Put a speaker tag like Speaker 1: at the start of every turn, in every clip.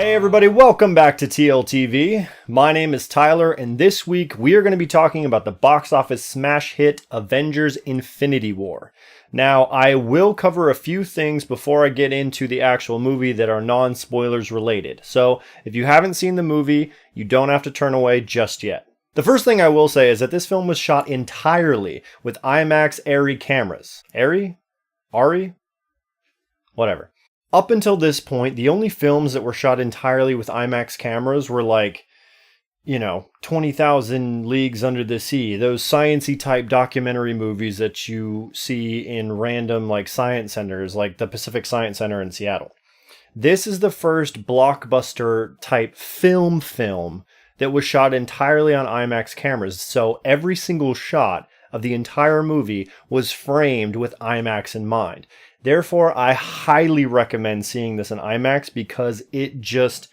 Speaker 1: Hey everybody, welcome back to TLTV. My name is Tyler, and this week we are going to be talking about the box office smash hit Avengers Infinity War. Now, I will cover a few things before I get into the actual movie that are non-spoilers related. So, if you haven't seen the movie, you don't have to turn away just yet. The first thing I will say is that this film was shot entirely with IMAX ARRI cameras. ARRI? ARRI? Whatever. Up until this point, the only films that were shot entirely with IMAX cameras were like, 20,000 Leagues Under the Sea, those science-y type documentary movies that you see in random like science centers, like the Pacific Science Center in Seattle. This is the first blockbuster type film that was shot entirely on IMAX cameras. So every single shot of the entire movie was framed with IMAX in mind. Therefore, I highly recommend seeing this in IMAX because it just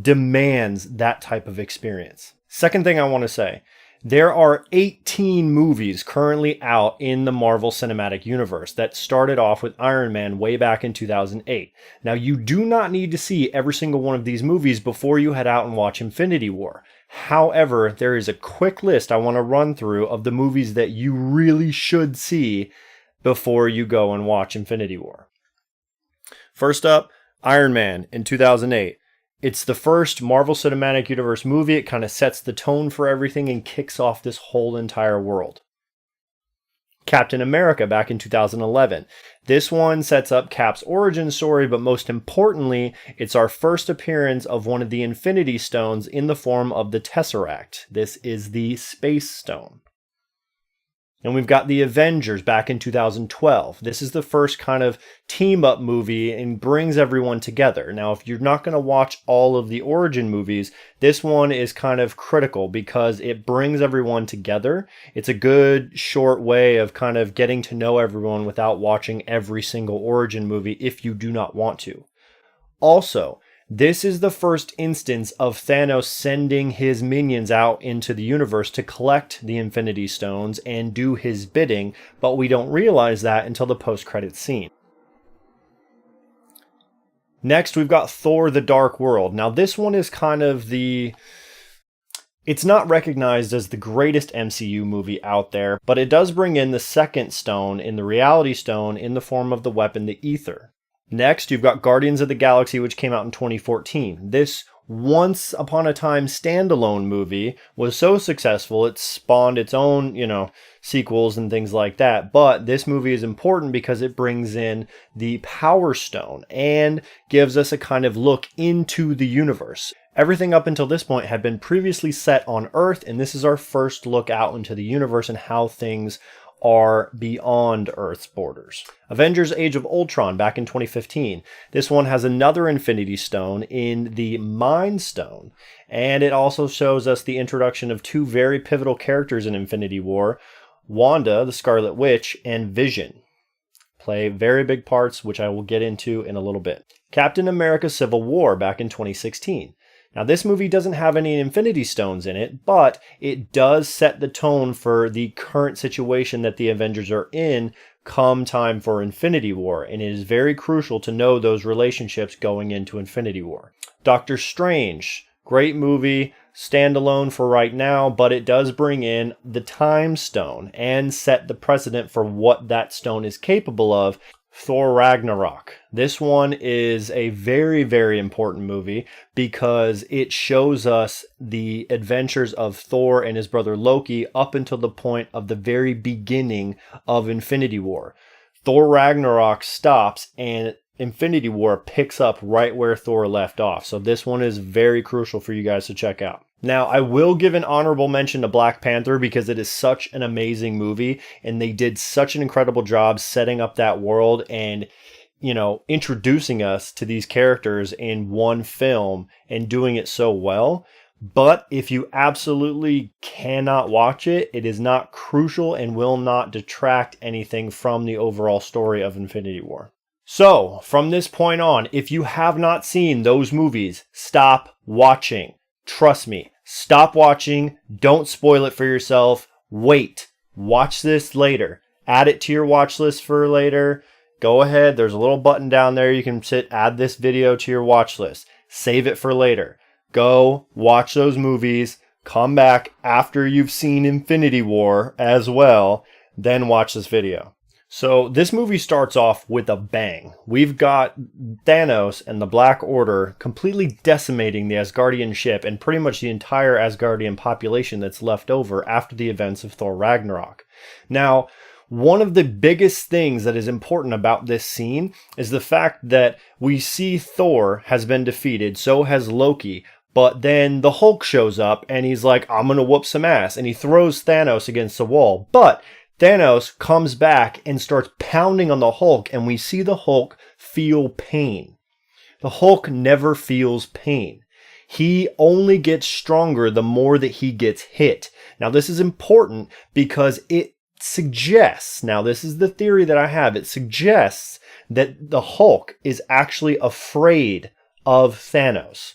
Speaker 1: demands that type of experience. Second thing I want to say, there are 18 movies currently out in the Marvel Cinematic Universe that started off with Iron Man way back in 2008. Now, you do not need to see every single one of these movies before you head out and watch Infinity War. However, there is a quick list I want to run through of the movies that you really should see before you go and watch Infinity War. First up, Iron Man in 2008. It's the first Marvel Cinematic Universe movie. It kind of sets the tone for everything and kicks off this whole entire world. Captain America back in 2011. This one sets up Cap's origin story, but most importantly, it's our first appearance of one of the Infinity Stones in the form of the Tesseract. This is the Space Stone. And we've got the Avengers back in 2012. This is the first kind of team-up movie and brings everyone together. Now, if you're not going to watch all of the origin movies, this one is kind of critical because it brings everyone together. It's a good, short way of kind of getting to know everyone without watching every single origin movie if you do not want to. Also, this is the first instance of Thanos sending his minions out into the universe to collect the Infinity Stones and do his bidding, but we don't realize that until the post-credits scene. Next, we've got Thor: The Dark World. Now, this one is kind of it's not recognized as the greatest MCU movie out there, but it does bring in the second stone in the Reality Stone in the form of the weapon, the Ether. Next, you've got Guardians of the Galaxy, which came out in 2014. This once upon a time standalone movie was so successful, it spawned its own, sequels and things like that. But this movie is important because it brings in the Power Stone and gives us a kind of look into the universe. Everything up until this point had been previously set on Earth, and this is our first look out into the universe and how things are beyond Earth's borders. Avengers Age of Ultron back in 2015. This one has another Infinity Stone in the Mind Stone, and it also shows us the introduction of two very pivotal characters in Infinity War, Wanda, the Scarlet Witch, and Vision. Play very big parts, which I will get into in a little bit. Captain America Civil War back in 2016. Now, this movie doesn't have any Infinity Stones in it, but it does set the tone for the current situation that the Avengers are in come time for Infinity War, and it is very crucial to know those relationships going into Infinity War. Doctor Strange, great movie, standalone for right now, but it does bring in the Time Stone and set the precedent for what that stone is capable of. Thor Ragnarok. This one is a very, very important movie because it shows us the adventures of Thor and his brother Loki up until the point of the very beginning of Infinity War. Thor Ragnarok stops and Infinity War picks up right where Thor left off. So this one is very crucial for you guys to check out. Now, I will give an honorable mention to Black Panther because it is such an amazing movie and they did such an incredible job setting up that world and, introducing us to these characters in one film and doing it so well. But if you absolutely cannot watch it, it is not crucial and will not detract anything from the overall story of Infinity War. So, from this point on, if you have not seen those movies, stop watching. Trust me, stop watching, don't spoil it for yourself, wait, watch this later, add it to your watch list for later, go ahead, there's a little button down there you can add this video to your watch list. Save it for later. Go watch those movies. Come back after you've seen Infinity War as well. Then watch this video. So this movie starts off with a bang. We've got Thanos and the Black Order completely decimating the Asgardian ship and pretty much the entire Asgardian population that's left over after the events of Thor Ragnarok. Now, one of the biggest things that is important about this scene is the fact that we see Thor has been defeated, so has Loki, but then the Hulk shows up and he's like, I'm gonna whoop some ass, and he throws Thanos against the wall. But Thanos comes back and starts pounding on the Hulk, and we see the Hulk feel pain. The Hulk never feels pain. He only gets stronger the more that he gets hit. Now, this is important because it suggests, now this is the theory that I have, it suggests that the Hulk is actually afraid of Thanos.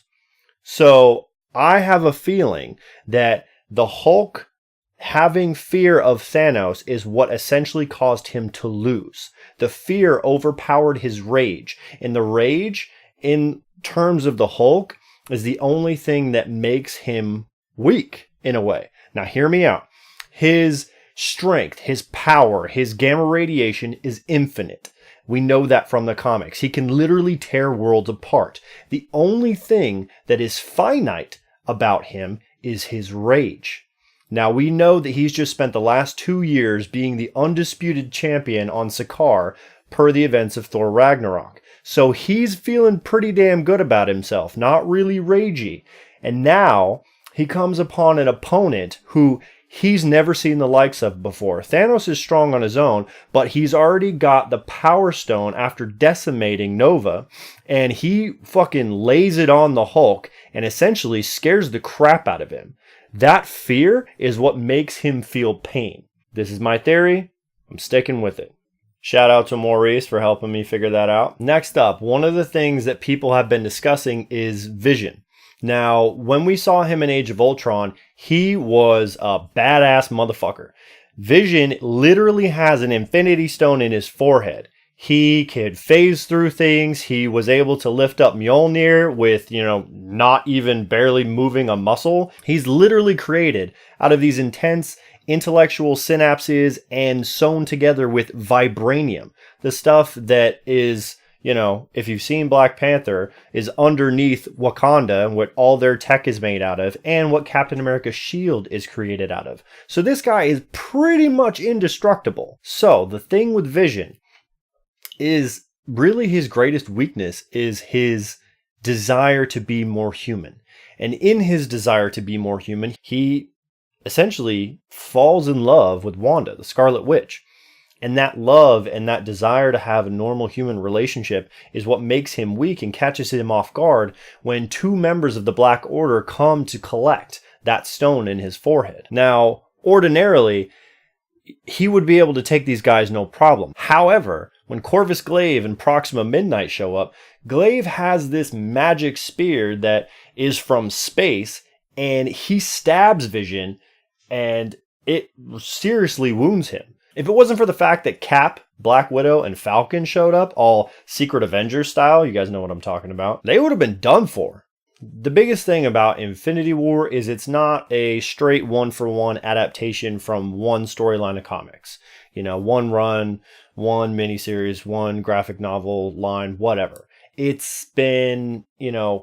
Speaker 1: So I have a feeling that the Hulk having fear of Thanos is what essentially caused him to lose. The fear overpowered his rage. And the rage, in terms of the Hulk, is the only thing that makes him weak, in a way. Now, hear me out. His strength, his power, his gamma radiation is infinite. We know that from the comics. He can literally tear worlds apart. The only thing that is finite about him is his rage. Now, we know that he's just spent the last 2 years being the undisputed champion on Sakaar per the events of Thor Ragnarok. So he's feeling pretty damn good about himself, not really ragey. And now he comes upon an opponent who he's never seen the likes of before. Thanos is strong on his own, but he's already got the Power Stone after decimating Nova, and he fucking lays it on the Hulk and essentially scares the crap out of him. That fear is what makes him feel pain. This is my theory. I'm sticking with it. Shout out to Maurice for helping me figure that out. Next up, one of the things that people have been discussing is Vision. Now, when we saw him in Age of Ultron, he was a badass motherfucker. Vision literally has an Infinity Stone in his forehead. He could phase through things. He was able to lift up Mjolnir with, not even barely moving a muscle. He's literally created out of these intense intellectual synapses and sewn together with vibranium. The stuff that is, if you've seen Black Panther, is underneath Wakanda and what all their tech is made out of and what Captain America's shield is created out of. So this guy is pretty much indestructible. So the thing with Vision is really his greatest weakness is his desire to be more human. And in his desire to be more human, he essentially falls in love with Wanda, the Scarlet Witch. And that love and that desire to have a normal human relationship is what makes him weak and catches him off guard when 2 members of the Black Order come to collect that stone in his forehead. Now, ordinarily, he would be able to take these guys no problem. However, when Corvus Glaive and Proxima Midnight show up, Glaive has this magic spear that is from space, and he stabs Vision, and it seriously wounds him. If it wasn't for the fact that Cap, Black Widow, and Falcon showed up, all Secret Avengers style, you guys know what I'm talking about, they would have been done for. The biggest thing about Infinity War is it's not a straight one-for-one adaptation from one storyline of comics. One run, one miniseries, one graphic novel line, whatever. It's been,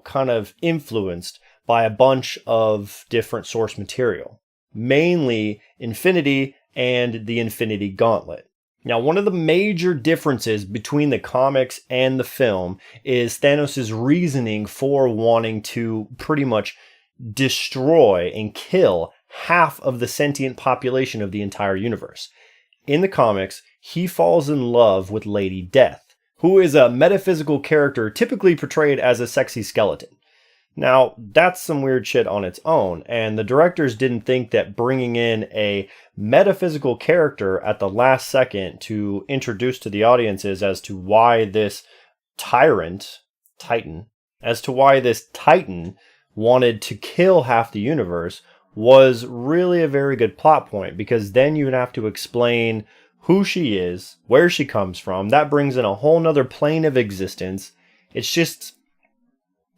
Speaker 1: kind of influenced by a bunch of different source material. Mainly Infinity and the Infinity Gauntlet. Now, one of the major differences between the comics and the film is Thanos' reasoning for wanting to pretty much destroy and kill half of the sentient population of the entire universe. In the comics, he falls in love with Lady Death, who is a metaphysical character typically portrayed as a sexy skeleton. Now, that's some weird shit on its own, and the directors didn't think that bringing in a metaphysical character at the last second to introduce to the audiences as to why this Titan wanted to kill half the universe was really a very good plot point, because then you would have to explain who she is, where she comes from. That brings in a whole nother plane of existence. It's just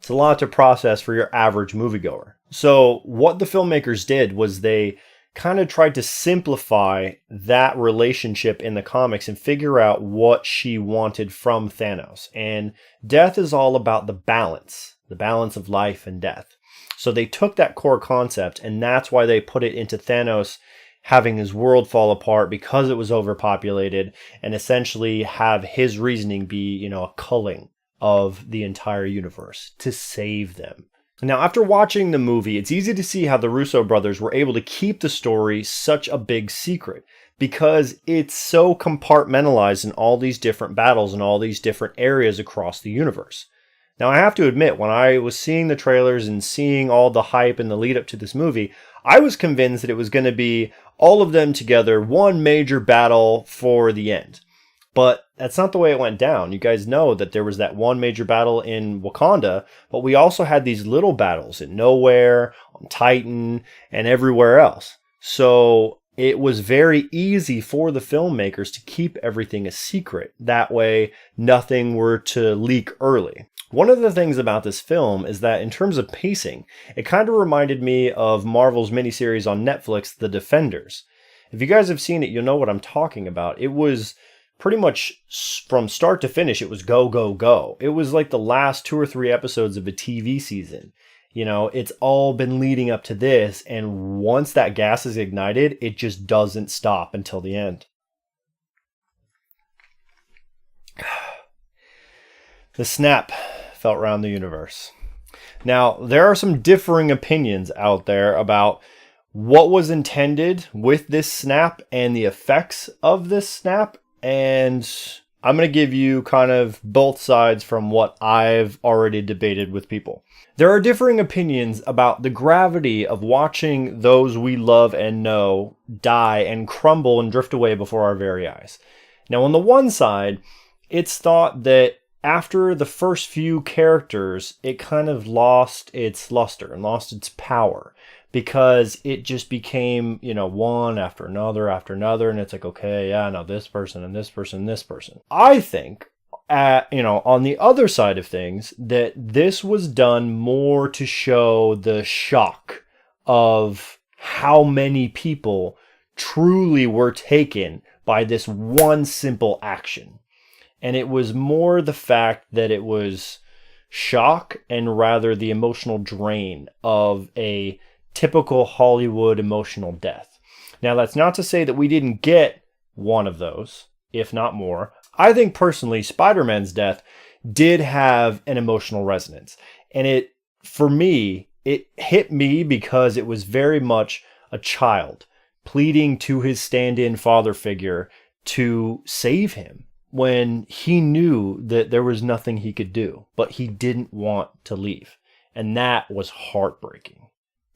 Speaker 1: It's a lot to process for your average moviegoer. So what the filmmakers did was they kind of tried to simplify that relationship in the comics and figure out what she wanted from Thanos. And death is all about the balance of life and death. So they took that core concept, and that's why they put it into Thanos having his world fall apart because it was overpopulated, and essentially have his reasoning be, a culling of the entire universe to save them. Now, after watching the movie, it's easy to see how the Russo brothers were able to keep the story such a big secret, because it's so compartmentalized in all these different battles and all these different areas across the universe. Now, I have to admit, when I was seeing the trailers and seeing all the hype and the lead up to this movie, I was convinced that it was going to be all of them together, one major battle for the end. But that's not the way it went down. You guys know that there was that one major battle in Wakanda, but we also had these little battles in Nowhere, on Titan, and everywhere else. So it was very easy for the filmmakers to keep everything a secret. That way, nothing were to leak early. One of the things about this film is that in terms of pacing, it kind of reminded me of Marvel's miniseries on Netflix, The Defenders. If you guys have seen it, you'll know what I'm talking about. It was pretty much from start to finish, it was go, go, go. It was like the last 2 or 3 episodes of a TV season. It's all been leading up to this, and once that gas is ignited, it just doesn't stop until the end. The snap felt around the universe. Now, there are some differing opinions out there about what was intended with this snap and the effects of this snap, and I'm going to give you kind of both sides from what I've already debated with people. There are differing opinions about the gravity of watching those we love and know die and crumble and drift away before our very eyes. Now, on the one side, it's thought that after the first few characters, it kind of lost its luster and lost its power, because it just became, one after another, and it's like, okay, yeah, now this person and this person and this person. I think, on the other side of things, that this was done more to show the shock of how many people truly were taken by this one simple action. And it was more the fact that it was shock and rather the emotional drain of a typical Hollywood emotional death. Now, that's not to say that we didn't get one of those, if not more. I think personally, Spider-Man's death did have an emotional resonance. And for me, it hit me because it was very much a child pleading to his stand-in father figure to save him when he knew that there was nothing he could do, but he didn't want to leave. And that was heartbreaking.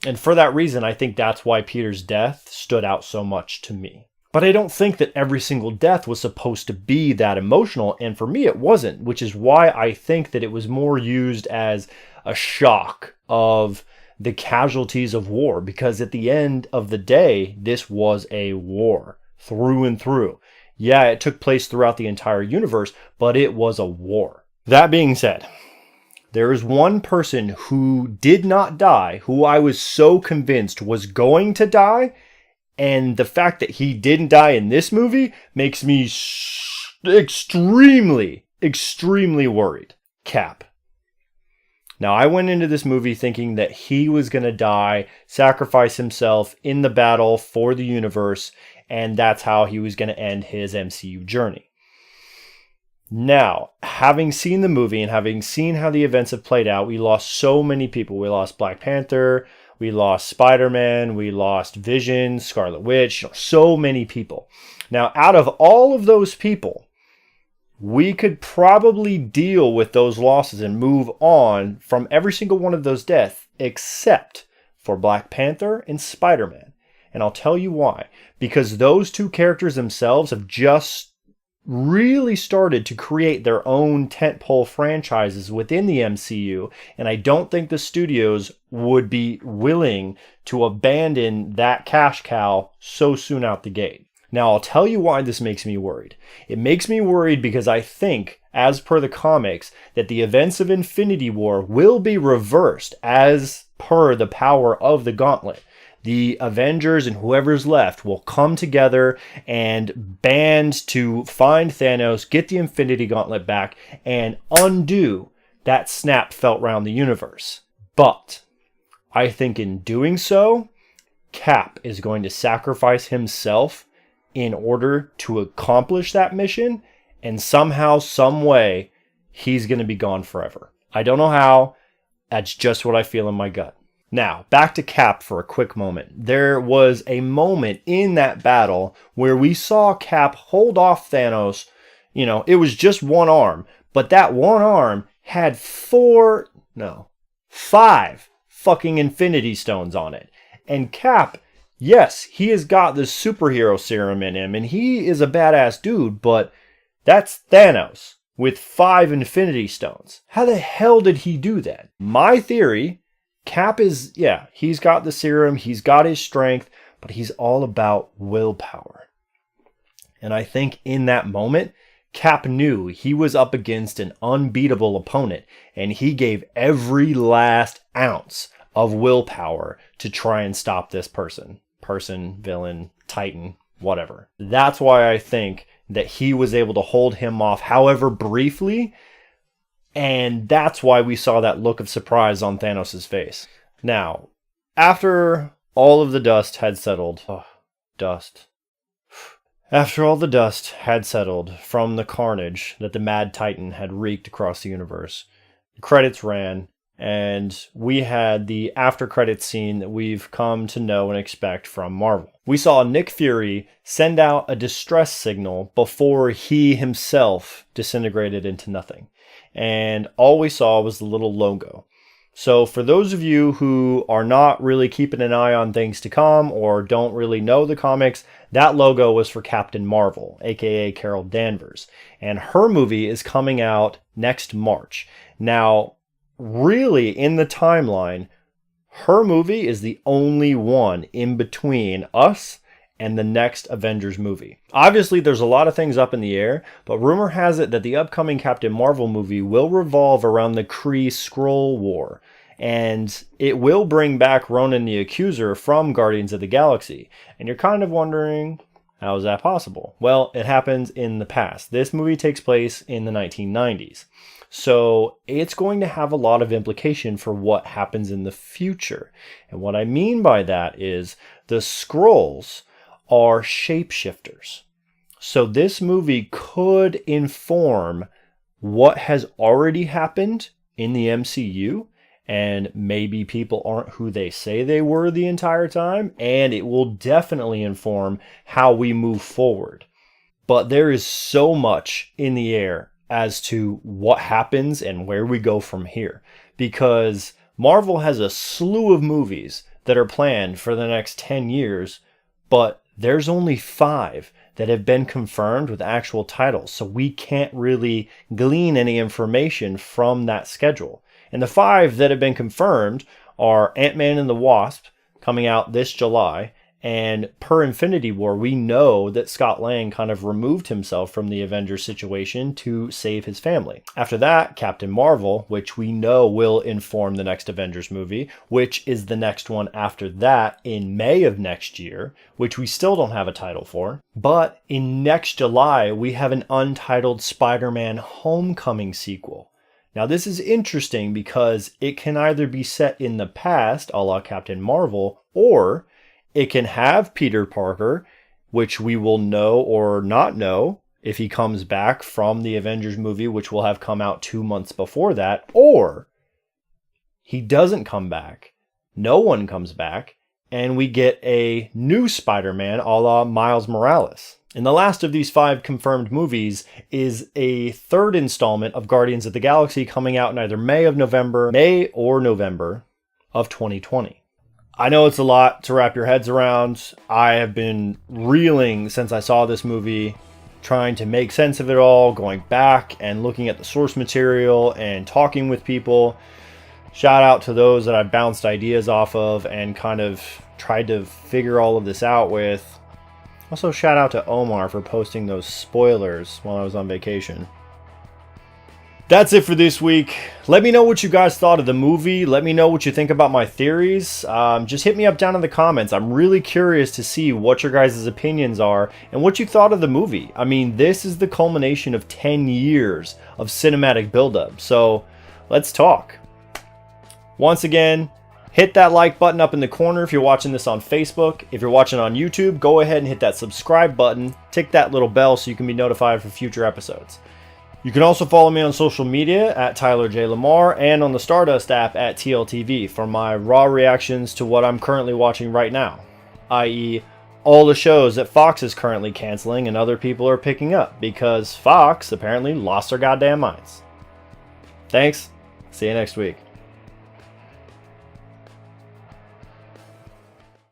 Speaker 1: And for that reason, I think that's why Peter's death stood out so much to me. But I don't think that every single death was supposed to be that emotional, and for me it wasn't, which is why I think that it was more used as a shock of the casualties of war, because at the end of the day, this was a war through and through. Yeah, it took place throughout the entire universe, but it was a war. That being said, there is one person who did not die, who I was so convinced was going to die, and the fact that he didn't die in this movie makes me extremely, extremely worried. Cap. Now, I went into this movie thinking that he was going to die, sacrifice himself in the battle for the universe, and that's how he was going to end his MCU journey. Now, having seen the movie and having seen how the events have played out, we lost so many people. We lost Black Panther, we lost Spider-Man, we lost Vision, Scarlet Witch, so many people. Now, out of all of those people, we could probably deal with those losses and move on from every single one of those deaths, except for Black Panther and Spider-Man. And I'll tell you why. Because those two characters themselves have just really started to create their own tentpole franchises within the MCU, and I don't think the studios would be willing to abandon that cash cow so soon out the gate. Now, I'll tell you why this makes me worried. It makes me worried because I think, as per the comics, that the events of Infinity War will be reversed as per the power of the gauntlet. The Avengers and whoever's left will come together and band to find Thanos, get the Infinity Gauntlet back, and undo that snap felt around the universe. But I think in doing so, Cap is going to sacrifice himself in order to accomplish that mission, and somehow, some way, he's going to be gone forever. I don't know how. That's just what I feel in my gut. Now, back to Cap for a quick moment. There was a moment in that battle where we saw Cap hold off Thanos. It was just one arm, but that one arm had 5 fucking Infinity Stones on it. And Cap, yes, he has got the superhero serum in him, and he is a badass dude, but that's Thanos with 5 Infinity Stones. How the hell did he do that? My theory, Cap is, he's got the serum, he's got his strength, but he's all about willpower. And I think in that moment, Cap knew he was up against an unbeatable opponent, and he gave every last ounce of willpower to try and stop this person, villain, Titan, whatever. That's why I think that he was able to hold him off, however briefly, and that's why we saw that look of surprise on Thanos' face. Now, after all of the dust had settled, After all the dust had settled from the carnage that the Mad Titan had wreaked across the universe, the credits ran, and we had the after credits scene that we've come to know and expect from Marvel. We saw Nick Fury send out a distress signal before he himself disintegrated into nothing. And all we saw was the little logo. So for those of you who are not really keeping an eye on things to come or don't really know the comics, that logo was for Captain Marvel, aka Carol Danvers. And her movie is coming out next March. Now, really, in the timeline, her movie is the only one in between us and the next Avengers movie. Obviously, there's a lot of things up in the air, but rumor has it that the upcoming Captain Marvel movie will revolve around the Kree-Skrull War, and it will bring back Ronan the Accuser from Guardians of the Galaxy. And you're kind of wondering, how is that possible? Well, it happens in the past. This movie takes place in the 1990s. So it's going to have a lot of implication for what happens in the future. And what I mean by that is the Skrulls are shapeshifters. So this movie could inform what has already happened in the MCU, and maybe people aren't who they say they were the entire time, and it will definitely inform how we move forward. But there is so much in the air as to what happens and where we go from here, because Marvel has a slew of movies that are planned for the next 10 years, but there's only 5 that have been confirmed with actual titles, so we can't really glean any information from that schedule. And the 5 that have been confirmed are Ant-Man and the Wasp, coming out this July, and per Infinity War, we know that Scott Lang kind of removed himself from the Avengers situation to save his family. After that, Captain Marvel, which we know will inform the next Avengers movie, which is the next one after that in May of next year, which we still don't have a title for. But in next July, we have an untitled Spider-Man Homecoming sequel. Now, this is interesting because it can either be set in the past, a la Captain Marvel, or it can have Peter Parker, which we will know or not know if he comes back from the Avengers movie, which will have come out 2 months before that, or he doesn't come back, no one comes back, and we get a new Spider-Man a la Miles Morales. And the last of these 5 confirmed movies is a 3rd installment of Guardians of the Galaxy coming out in either May or November of 2020. I know it's a lot to wrap your heads around. I have been reeling since I saw this movie, trying to make sense of it all, going back and looking at the source material and talking with people. Shout out to those that I bounced ideas off of and kind of tried to figure all of this out with. Also, shout out to Omar for posting those spoilers while I was on vacation. That's it for this week. Let me know what you guys thought of the movie. Let me know what you think about my theories. Just hit me up down in the comments. I'm really curious to see what your guys' opinions are and what you thought of the movie. I mean, this is the culmination of 10 years of cinematic buildup. So let's talk. Once again, hit that like button up in the corner if you're watching this on Facebook. If you're watching on YouTube, go ahead and hit that subscribe button. Tick that little bell so you can be notified for future episodes. You can also follow me on social media at Tyler J. Lamar and on the Stardust app at TLTV for my raw reactions to what I'm currently watching right now, i.e. all the shows that Fox is currently canceling and other people are picking up because Fox apparently lost their goddamn minds. Thanks. See you next week.